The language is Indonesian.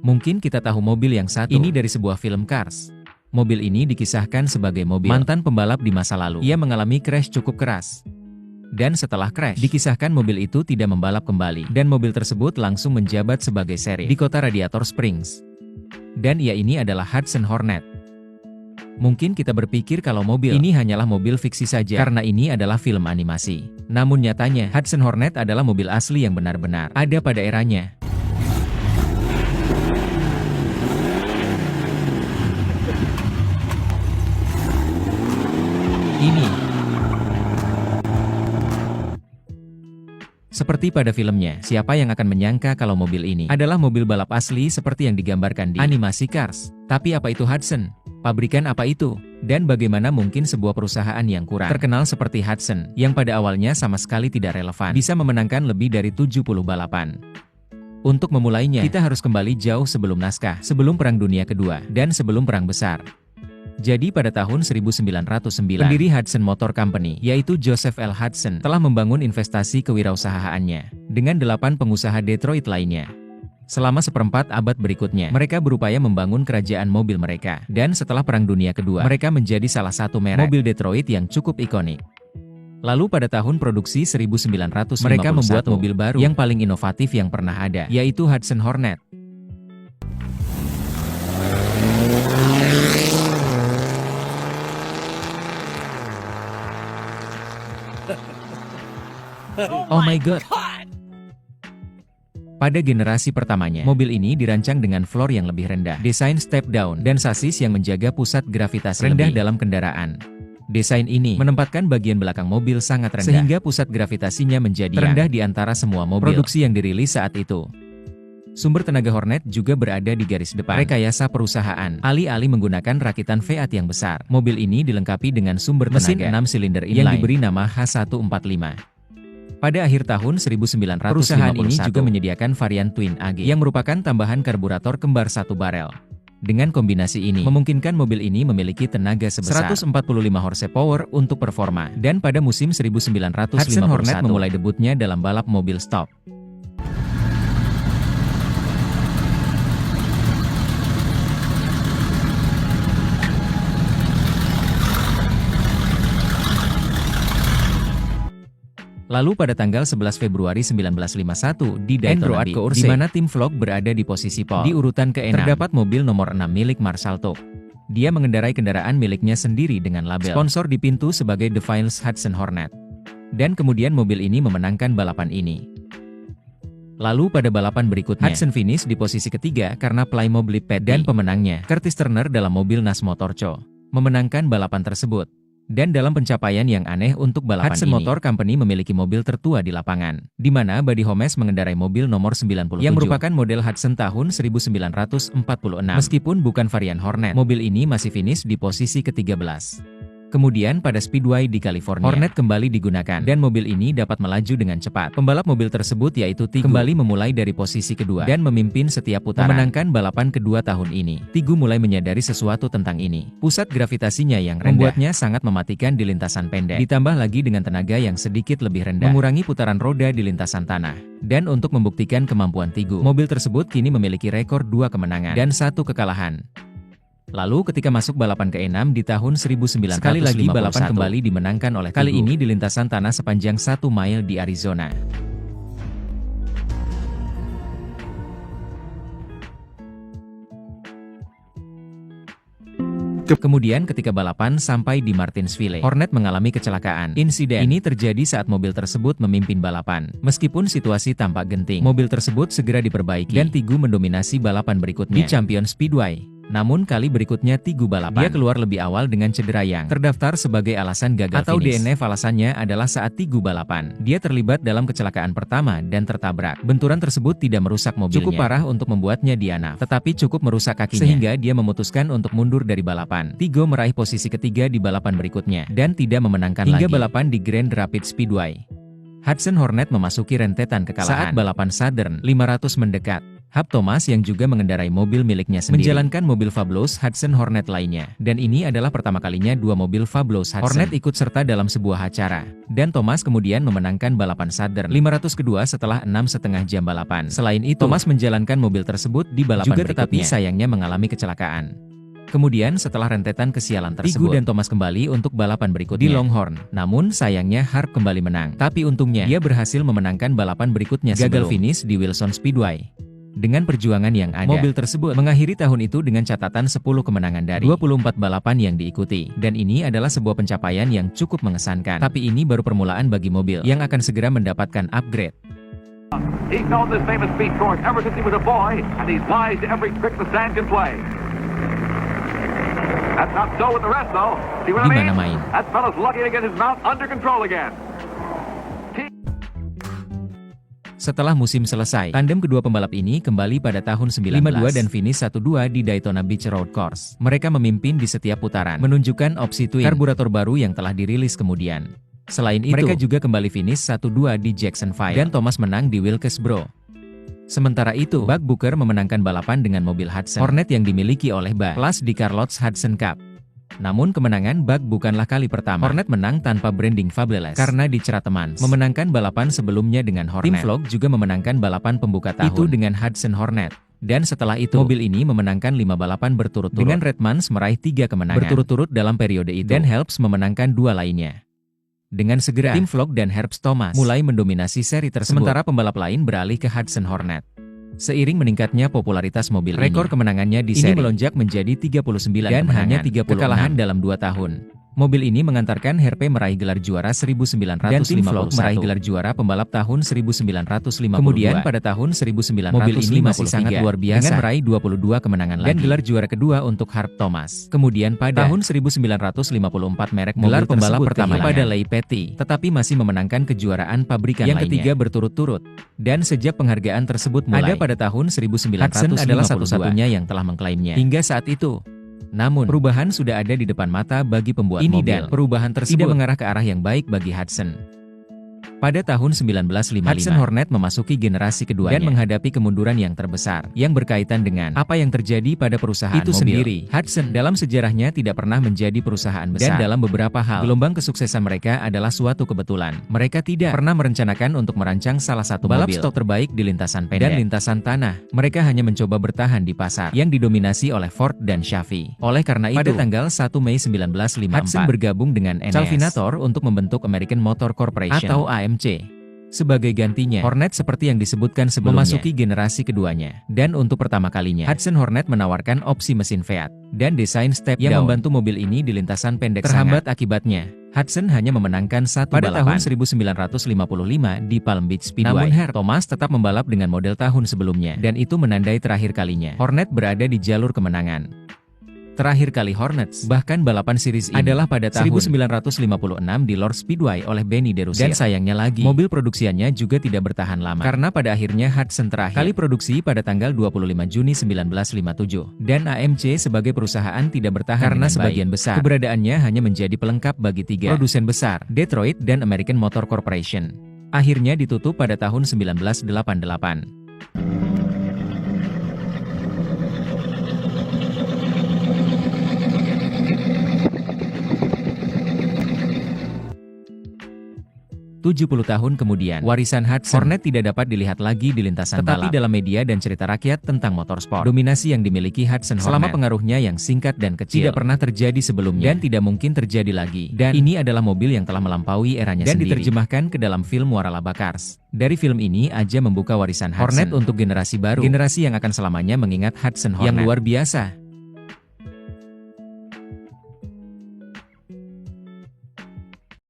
Mungkin kita tahu mobil yang satu ini dari sebuah film Cars. Mobil ini dikisahkan sebagai mobil mantan pembalap di masa lalu. Ia mengalami crash cukup keras. Dan setelah crash, dikisahkan mobil itu tidak membalap kembali. Dan mobil tersebut langsung menjabat sebagai seri di kota Radiator Springs. Dan ia ini adalah Hudson Hornet. Mungkin kita berpikir kalau mobil ini hanyalah mobil fiksi saja karena ini adalah film animasi. Namun nyatanya, Hudson Hornet adalah mobil asli yang benar-benar ada pada eranya. Ini seperti pada filmnya, siapa yang akan menyangka kalau mobil ini adalah mobil balap asli seperti yang digambarkan di animasi Cars. Tapi apa itu Hudson? Pabrikan apa itu? Dan bagaimana mungkin sebuah perusahaan yang kurang terkenal seperti Hudson, yang pada awalnya sama sekali tidak relevan, bisa memenangkan lebih dari 70 balapan? Untuk memulainya, kita harus kembali jauh sebelum naskah, sebelum Perang Dunia Kedua, dan sebelum Perang Besar. Jadi pada tahun 1909, pendiri Hudson Motor Company, yaitu Joseph L. Hudson, telah membangun investasi kewirausahaannya dengan 8 pengusaha Detroit lainnya. Selama seperempat abad berikutnya, mereka berupaya membangun kerajaan mobil mereka. Dan setelah Perang Dunia Kedua, mereka menjadi salah satu merek mobil Detroit yang cukup ikonik. Lalu pada tahun produksi 1951, mereka membuat mobil baru yang paling inovatif yang pernah ada, yaitu Hudson Hornet. Oh my god! Pada generasi pertamanya, mobil ini dirancang dengan floor yang lebih rendah, desain step down, dan sasis yang menjaga pusat gravitasi rendah dalam kendaraan. Desain ini menempatkan bagian belakang mobil sangat rendah, sehingga pusat gravitasinya menjadi terendah di antara semua mobil produksi yang dirilis saat itu. Sumber tenaga Hornet juga berada di garis depan rekayasa perusahaan. Alih-alih menggunakan rakitan V8 yang besar, mobil ini dilengkapi dengan sumber tenaga mesin 6 silinder inline yang diberi nama H145. Pada akhir tahun 1951, perusahaan ini juga menyediakan varian Twin AG yang merupakan tambahan karburator kembar 1 barel. Dengan kombinasi ini, memungkinkan mobil ini memiliki tenaga sebesar 145 horsepower untuk performa. Dan pada musim 1951, Hudson Hornet memulai debutnya dalam balap mobil stop. Lalu pada tanggal 11 Februari 1951 di Daytona Beach, di mana tim Vlog berada di posisi pole, di urutan ke-6, terdapat mobil nomor 6 milik Marshall Tuck. Dia mengendarai kendaraan miliknya sendiri dengan label sponsor di pintu sebagai The Files Hudson Hornet. Dan kemudian mobil ini memenangkan balapan ini. Lalu pada balapan berikutnya, Hudson finish di posisi ketiga karena Plymouth Blip Petty dan pemenangnya, Curtis Turner dalam mobil NAS Motor Co. memenangkan balapan tersebut. Dan dalam pencapaian yang aneh untuk balapan Hudson ini, Motor Company memiliki mobil tertua di lapangan, di mana Buddy Holmes mengendarai mobil nomor 97 yang merupakan model Hudson tahun 1946. Meskipun bukan varian Hornet, mobil ini masih finish di posisi ke-13. Kemudian pada Speedway di California, Hornet kembali digunakan dan mobil ini dapat melaju dengan cepat. Pembalap mobil tersebut yaitu Tigu kembali memulai dari posisi kedua dan memimpin setiap putaran, memenangkan balapan kedua tahun ini. Tigu mulai menyadari sesuatu tentang ini. Pusat gravitasinya yang rendah membuatnya sangat mematikan di lintasan pendek. Ditambah lagi dengan tenaga yang sedikit lebih rendah, mengurangi putaran roda di lintasan tanah. Dan untuk membuktikan kemampuan Tigu, mobil tersebut kini memiliki rekor 2 kemenangan dan 1 kekalahan. Lalu ketika masuk balapan ke-6 di tahun 1951, sekali lagi balapan kembali dimenangkan oleh Tigu. Kali ini di lintasan tanah sepanjang 1 mile di Arizona. Kemudian ketika balapan sampai di Martinsville, Hornet mengalami kecelakaan. Insiden ini terjadi saat mobil tersebut memimpin balapan. Meskipun situasi tampak genting, mobil tersebut segera diperbaiki dan Tigu mendominasi balapan berikutnya di Champion Speedway. Namun kali berikutnya Tigu balapan, dia keluar lebih awal dengan cedera yang terdaftar sebagai alasan gagal atau finish. DNF alasannya adalah saat Tigu balapan, dia terlibat dalam kecelakaan pertama dan tertabrak. Benturan tersebut tidak merusak mobilnya, cukup parah untuk membuatnya DNF, tetapi cukup merusak kakinya, sehingga dia memutuskan untuk mundur dari balapan. Tigu meraih posisi ketiga di balapan berikutnya, dan tidak memenangkan hingga balapan di Grand Rapids Speedway. Hudson Hornet memasuki rentetan kekalahan. Saat balapan Southern 500 mendekat, Hub Thomas yang juga mengendarai mobil miliknya sendiri menjalankan mobil Fabulous Hudson Hornet lainnya. Dan ini adalah pertama kalinya dua mobil Fabulous Hudson Hornet ikut serta dalam sebuah acara. Dan Thomas kemudian memenangkan balapan Southern 500 kedua setelah 6,5 jam balapan. Selain itu, Thomas menjalankan mobil tersebut di balapan juga berikutnya. Tetapi sayangnya mengalami kecelakaan. Kemudian setelah rentetan kesialan tersebut, Igu dan Thomas kembali untuk balapan berikutnya di Longhorn. Namun sayangnya Harp kembali menang. Tapi untungnya dia berhasil memenangkan balapan berikutnya gagal finish di Wilson Speedway. Dengan perjuangan yang ada, mobil tersebut mengakhiri tahun itu dengan catatan 10 kemenangan dari 24 balapan yang diikuti. Dan ini adalah sebuah pencapaian yang cukup mengesankan. Tapi ini baru permulaan bagi mobil yang akan segera mendapatkan upgrade. He's known this famous speed course ever since he was a boy, and he's wise to every trick the sand can play. That's not so with the rest, though. See what I mean? That fella's lucky to get his mount under control again. Setelah musim selesai, tandem kedua pembalap ini kembali pada tahun 1952 dan finish 1-2 di Daytona Beach Road Course. Mereka memimpin di setiap putaran, menunjukkan opsi twin karburator baru yang telah dirilis kemudian. Selain itu, mereka juga kembali finish 1-2 di Jacksonville, dan Thomas menang di Wilkesboro. Sementara itu, Buck Booker memenangkan balapan dengan mobil Hudson Hornet yang dimiliki oleh Buck Plus di Charlotte's Hudson Cup. Namun kemenangan Buck bukanlah kali pertama Hornet menang tanpa branding Fabulous, karena di Ceratemans memenangkan balapan sebelumnya dengan Hornet. Tim Vlog juga memenangkan balapan pembuka tahun itu dengan Hudson Hornet. Dan setelah itu, mobil ini memenangkan 5 balapan berturut-turut, dengan Redmans meraih 3 kemenangan berturut-turut dalam periode itu, dan Helps memenangkan 2 lainnya. Dengan segera, tim Vlog dan Herbst Thomas mulai mendominasi seri tersebut, sementara pembalap lain beralih ke Hudson Hornet. Seiring meningkatnya popularitas mobil rekor kemenangannya di seri ini melonjak menjadi 39 dan hanya 30 kekalahan dalam 2 tahun. Mobil ini mengantarkan Herpe meraih gelar juara 1951 dan tim Vlog meraih gelar juara pembalap tahun 1952. Kemudian pada tahun 1953 mobil ini masih sangat luar biasa dengan meraih 22 kemenangan lagi dan gelar juara kedua untuk Harp Thomas. Kemudian pada tahun 1954 merek mobil gelar pembalap pertama pada Leigh Petty, tetapi masih memenangkan kejuaraan pabrikan yang lainnya. Ketiga berturut-turut. Dan sejak penghargaan tersebut mulai ada pada tahun 1952, Hudson adalah satu-satunya yang telah mengklaimnya hingga saat itu. Namun, perubahan sudah ada di depan mata bagi pembuat mobil. Dan perubahan tersebut tidak mengarah ke arah yang baik bagi Hudson. Pada tahun 1955, Hudson Hornet memasuki generasi keduanya dan menghadapi kemunduran yang terbesar, yang berkaitan dengan apa yang terjadi pada perusahaan itu mobil sendiri. Hudson dalam sejarahnya tidak pernah menjadi perusahaan besar, dan dalam beberapa hal, gelombang kesuksesan mereka adalah suatu kebetulan. Mereka tidak pernah merencanakan untuk merancang salah satu balap mobil stok terbaik di lintasan pendek dan lintasan tanah. Mereka hanya mencoba bertahan di pasar yang didominasi oleh Ford dan Chevy. Oleh karena itu, pada tanggal 1 Mei 1954, Hudson bergabung dengan Chalvinator untuk membentuk American Motor Corporation atau AMC. Sebagai gantinya, Hornet seperti yang disebutkan sebelumnya memasuki generasi keduanya. Dan untuk pertama kalinya, Hudson Hornet menawarkan opsi mesin V8 dan desain step yang membantu mobil ini di lintasan pendek terhambat. Akibatnya, Hudson hanya memenangkan satu pada balapan tahun 1955 di Palm Beach Speedway. Namun Thomas tetap membalap dengan model tahun sebelumnya, dan itu menandai terakhir kalinya Hornet berada di jalur kemenangan. Terakhir kali Hornets bahkan balapan series ini adalah pada tahun 1956 di Lord Speedway oleh Benny DeRussy. Dan sayangnya lagi, mobil produksiannya juga tidak bertahan lama karena pada akhirnya Hudson terakhir kali produksi pada tanggal 25 Juni 1957. Dan AMC sebagai perusahaan tidak bertahan karena sebagian besar keberadaannya hanya menjadi pelengkap bagi 3 produsen besar, Detroit dan American Motor Corporation. Akhirnya ditutup pada tahun 1988. 70 tahun kemudian, warisan Hudson Hornet tidak dapat dilihat lagi di lintasan balap. Tetapi dalam media dan cerita rakyat tentang motorsport, dominasi yang dimiliki Hudson Hornet selama pengaruhnya yang singkat dan kecil tidak pernah terjadi sebelumnya dan tidak mungkin terjadi lagi. Dan ini adalah mobil yang telah melampaui eranya dan sendiri. Diterjemahkan ke dalam film Waralaba Cars. Dari film ini aja membuka warisan Hornet untuk generasi baru, generasi yang akan selamanya mengingat Hudson Hornet yang luar biasa.